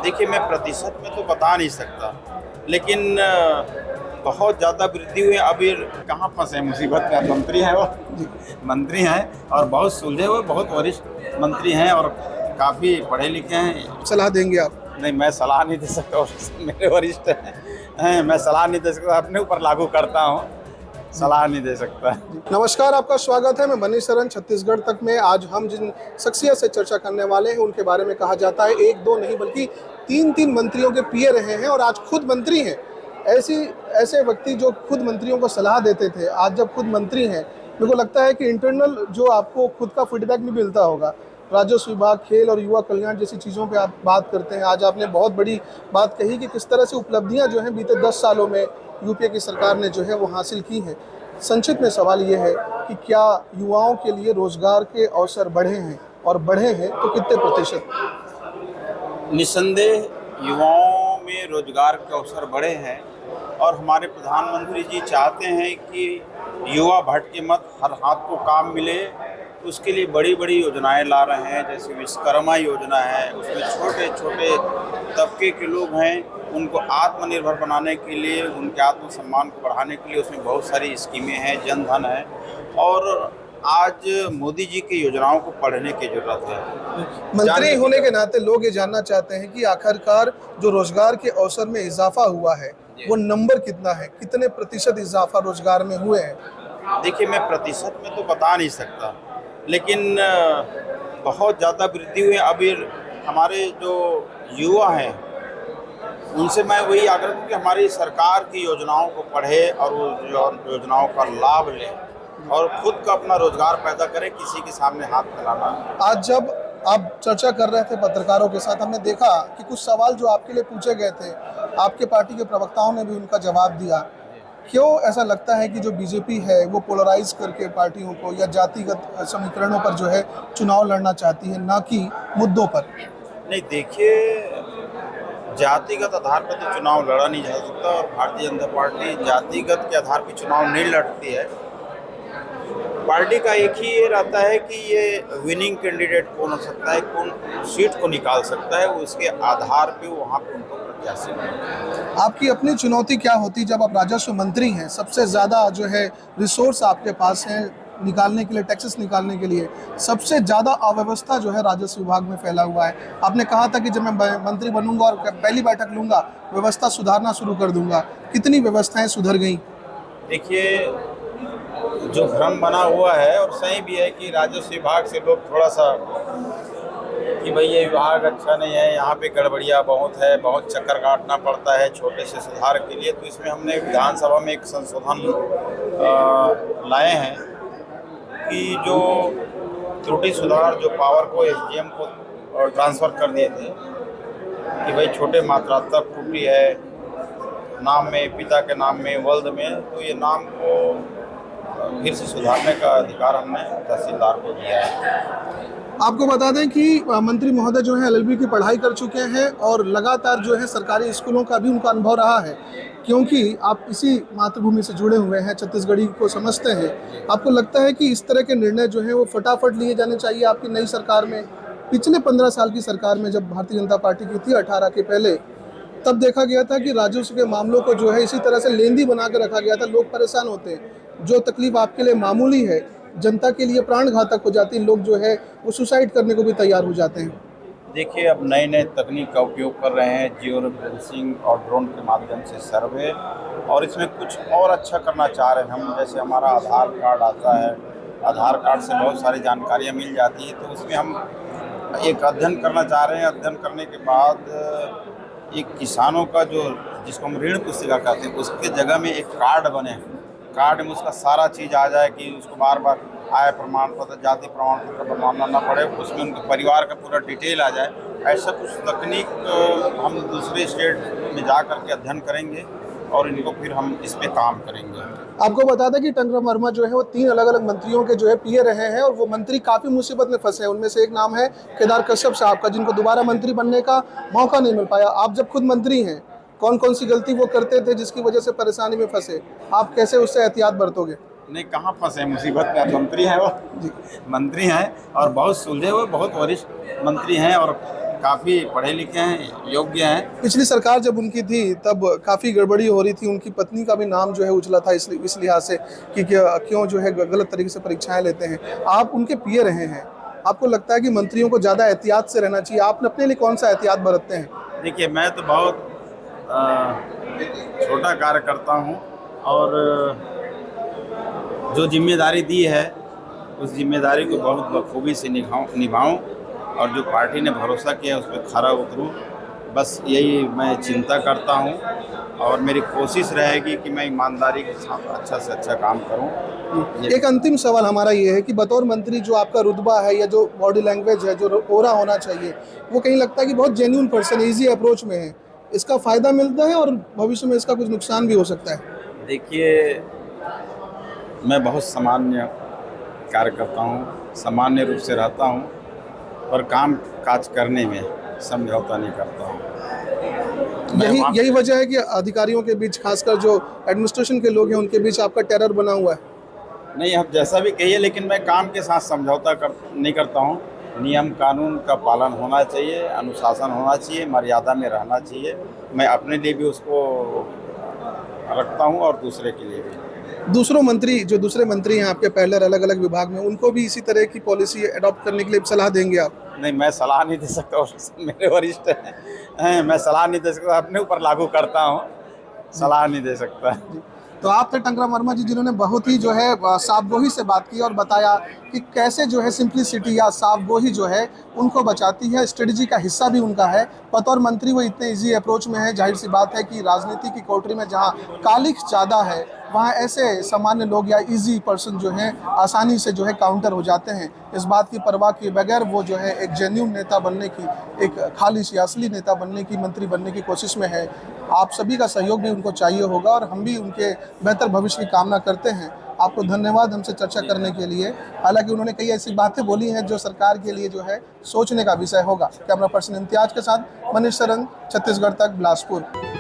देखिए, मैं प्रतिशत में तो बता नहीं सकता, लेकिन बहुत ज़्यादा वृद्धि हुई है। अभी कहाँ फंसे हैं मुसीबत में, मंत्री हैं वो मंत्री हैं और बहुत सुलझे हुए, बहुत वरिष्ठ मंत्री हैं और काफ़ी पढ़े लिखे हैं। सलाह देंगे आप? नहीं, मैं सलाह नहीं दे सकता, और मेरे वरिष्ठ हैं, मैं सलाह नहीं दे सकता, अपने ऊपर लागू करता हूँ, सलाह नहीं दे सकता। नमस्कार, आपका स्वागत है। मैं मनीष सरन, छत्तीसगढ़ तक में आज हम जिन शख्सियत से चर्चा करने वाले हैं उनके बारे में कहा जाता है एक दो नहीं बल्कि तीन मंत्रियों के पीए रहे हैं और आज खुद मंत्री हैं। ऐसे व्यक्ति जो खुद मंत्रियों को सलाह देते थे, आज जब खुद मंत्री हैं, मेरे को लगता है कि इंटरनल जो आपको खुद का फीडबैक भी मिलता होगा। राजस्व विभाग, खेल और युवा कल्याण जैसी चीज़ों पे आप बात करते हैं। आज आपने बहुत बड़ी बात कही कि किस तरह से उपलब्धियां जो हैं बीते 10 सालों में यूपीए की सरकार ने जो है वो हासिल की हैं। संक्षिप्त में सवाल ये है कि क्या युवाओं के लिए रोजगार के अवसर बढ़े हैं, और बढ़े हैं तो कितने प्रतिशत? निस्संदेह युवाओं में रोजगार के अवसर बढ़े हैं और हमारे प्रधानमंत्री जी चाहते हैं कि युवा भटके मत, हर हाथ को काम मिले। उसके लिए बड़ी बड़ी योजनाएं ला रहे हैं, जैसे विश्वकर्मा योजना है, उसमें छोटे छोटे तबके के लोग हैं, उनको आत्मनिर्भर बनाने के लिए, उनके आत्मसम्मान को बढ़ाने के लिए उसमें बहुत सारी स्कीमें हैं, जन धन है। और आज मोदी जी की योजनाओं को पढ़ने की जरूरत है। मंत्री होने के नाते लोग ये जानना चाहते हैं कि आखिरकार जो रोजगार के अवसर में इजाफा हुआ है वो नंबर कितना है, कितने प्रतिशत इजाफा रोजगार में हुए हैं? देखिए, मैं प्रतिशत में तो बता नहीं सकता, लेकिन बहुत ज़्यादा वृद्धि हुई है। अभी हमारे जो युवा हैं उनसे मैं वही आग्रह करूँ कि हमारी सरकार की योजनाओं को पढ़े और वो योजनाओं का लाभ लें और खुद का अपना रोजगार पैदा करें, किसी के सामने हाथ फैलाना। आज जब आप चर्चा कर रहे थे पत्रकारों के साथ, हमने देखा कि कुछ सवाल जो आपके लिए पूछे गए थे, आपके पार्टी के प्रवक्ताओं ने भी उनका जवाब दिया। क्यों ऐसा लगता है कि जो बीजेपी है वो पोलराइज करके पार्टियों को या जातिगत समीकरणों पर जो है चुनाव लड़ना चाहती है, ना कि मुद्दों पर? नहीं, देखिए, जातिगत आधार पर तो चुनाव लड़ा नहीं जा सकता और भारतीय जनता पार्टी जातिगत के आधार पर चुनाव नहीं लड़ती है। पार्टी का एक ही ये रहता है कि ये विनिंग कैंडिडेट कौन हो सकता है, कौन सीट को निकाल सकता है, उसके आधार पे वहाँ पे उनको प्रत्याशी बनाते हैं। आपकी अपनी चुनौती क्या होती जब आप राजस्व मंत्री हैं? सबसे ज़्यादा जो है रिसोर्स आपके पास है निकालने के लिए, टैक्सेस निकालने के लिए। सबसे ज़्यादा अव्यवस्था जो है राजस्व विभाग में फैला हुआ है। आपने कहा था कि जब मैं मंत्री बनूंगा और पहली बैठक लूंगा, व्यवस्था सुधारना शुरू कर दूंगा। कितनी व्यवस्थाएं सुधर गई? देखिए, जो भ्रम बना हुआ है और सही भी है कि राजस्व विभाग से लोग थोड़ा सा कि भाई ये विभाग अच्छा नहीं है, यहाँ पे गड़बड़िया बहुत है, बहुत चक्कर काटना पड़ता है छोटे से सुधार के लिए। तो इसमें हमने विधानसभा में एक संशोधन लाए हैं कि जो त्रुटि सुधार, जो पावर को एसडीएम को ट्रांसफ़र कर दिए थे कि भाई छोटे मात्रात्मक त्रुटि है नाम में, पिता के नाम में, वल्द में, तो ये नाम को फिर से सुधारने का अधिकार हमने तहसीलदार को दिया है। आपको बता दें कि मंत्री महोदय जो है एलएलबी की पढ़ाई कर चुके हैं और लगातार जो है सरकारी स्कूलों का भी उनका अनुभव रहा है, क्योंकि आप इसी मातृभूमि से जुड़े हुए हैं, छत्तीसगढ़ी को समझते हैं। आपको लगता है कि इस तरह के निर्णय जो है वो फटाफट लिए जाने चाहिए आपकी नई सरकार में? पिछले 15 साल की सरकार में जब भारतीय जनता पार्टी की थी 18 के पहले, तब देखा गया था कि राजस्व के मामलों को जो है इसी तरह से लेंदी बना के रखा गया था। लोग परेशान होते हैं। जो तकलीफ आपके लिए मामूली है, जनता के लिए प्राण घातक हो जाती है। लोग जो है वो सुसाइड करने को भी तैयार हो जाते हैं। देखिए, अब नए नए तकनीक का उपयोग कर रहे हैं, जियो रेफरेंसिंग और ड्रोन के माध्यम से सर्वे, और इसमें कुछ और अच्छा करना चाह रहे हैं हम। जैसे हमारा आधार कार्ड आता है, आधार कार्ड से बहुत सारी जानकारियाँ मिल जाती है, तो उसमें हम एक अध्ययन करना चाह रहे हैं। अध्ययन करने के बाद एक किसानों का जो, जिसको हम ऋण पुस्तिका कहते हैं, उसके जगह में एक कार्ड बने, कार्ड में उसका सारा चीज़ आ जाए कि उसको बार बार आय प्रमाण पत्र, जाति प्रमाण पत्र बनवाना ना पड़े, उसमें उनके परिवार का पूरा डिटेल आ जाए। ऐसा कुछ तकनीक हम दूसरे स्टेट में जा करके अध्ययन करेंगे और इनको फिर हम इस पे काम करेंगे। आपको बता दें कि टंकराम वर्मा जो है वो 3 अलग अलग मंत्रियों के जो है पीए रहे हैं और वो मंत्री काफ़ी मुसीबत में फंसे हैं। उनमें से एक नाम है केदार कश्यप साहब का, जिनको दोबारा मंत्री बनने का मौका नहीं मिल पाया। आप जब खुद मंत्री हैं, कौन कौन सी गलती वो करते थे जिसकी वजह से परेशानी में फंसे? आप कैसे उससे एहतियात बरतोगे? नहीं, कहाँ फंसे हैं मुसीबत में, मंत्री हैं वो मंत्री हैं और बहुत सुलझे हुए, बहुत वरिष्ठ मंत्री हैं और काफ़ी पढ़े लिखे हैं, योग्य हैं। पिछली सरकार जब उनकी थी तब काफ़ी गड़बड़ी हो रही थी, उनकी पत्नी का भी नाम जो है उछला था इस लिहाज से कि क्यों जो है गलत तरीके से परीक्षाएं लेते हैं। आप उनके पीए रहे हैं, आपको लगता है कि मंत्रियों को ज़्यादा एहतियात से रहना चाहिए? आप अपने लिए कौन सा एहतियात बरतते हैं? देखिए, मैं तो बहुत छोटा कार्य करता हूँ और जो जिम्मेदारी दी है उस जिम्मेदारी को बहुत बखूबी से निभाऊं और जो पार्टी ने भरोसा किया उस पर खरा उतरूं, बस यही मैं चिंता करता हूं और मेरी कोशिश रहेगी कि मैं ईमानदारी के साथ अच्छा से अच्छा काम करूं। एक अंतिम सवाल हमारा ये है कि बतौर मंत्री जो आपका रुतबा है या जो बॉडी लैंग्वेज है, जो ओरा होना चाहिए, वो कहीं लगता है कि बहुत जेन्युइन पर्सन, इजी अप्रोच में है, इसका फ़ायदा मिलता है और भविष्य में इसका कुछ नुकसान भी हो सकता है? देखिए, मैं बहुत सामान्य कार्य करता हूँ, सामान्य रूप से रहता हूँ और काम काज करने में समझौता नहीं करता हूँ। यही वजह है कि अधिकारियों के बीच, खासकर जो एडमिनिस्ट्रेशन के लोग हैं, उनके बीच आपका टेरर बना हुआ है? नहीं, आप जैसा भी कहिए, लेकिन मैं काम के साथ समझौता नहीं करता हूँ। नियम कानून का पालन होना चाहिए, अनुशासन होना चाहिए, मर्यादा में रहना चाहिए। मैं अपने लिए भी उसको रखता हूँ और दूसरे के लिए भी। दूसरे मंत्री हैं आपके पहले अलग अलग विभाग में, उनको भी इसी तरह की पॉलिसी अडॉप्ट करने के लिए सलाह देंगे आप? नहीं, मैं सलाह नहीं दे सकता, और मेरे वरिष्ठ हैं, मैं सलाह नहीं दे सकता, अपने ऊपर लागू करता हूँ, सलाह नहीं दे सकता। तो आप थे टंकराम वर्मा जी, जिन्होंने बहुत ही जो है साफगोही से बात की और बताया कि कैसे जो है सिंप्लिसिटी या साफगोही जो है उनको बचाती है, स्ट्रेटजी का हिस्सा भी उनका है। बतौर मंत्री वो इतने इजी अप्रोच में है, जाहिर सी बात है कि राजनीति की कोठरी में जहाँ कालिख ज़्यादा है, वहाँ ऐसे सामान्य लोग या इजी पर्सन जो हैं आसानी से जो है काउंटर हो जाते हैं। इस बात की परवाह किए बगैर वो जो है एक जेन्युइन नेता बनने की, एक खालिश या असली नेता बनने की, मंत्री बनने की कोशिश में है। आप सभी का सहयोग भी उनको चाहिए होगा और हम भी उनके बेहतर भविष्य की कामना करते हैं। आपको धन्यवाद हमसे चर्चा करने के लिए। हालांकि उन्होंने कई ऐसी बातें बोली हैं जो सरकार के लिए जो है सोचने का विषय होगा। कैमरा पर्सन इम्तियाज के साथ मनीष सरन, छत्तीसगढ़ तक, बिलासपुर।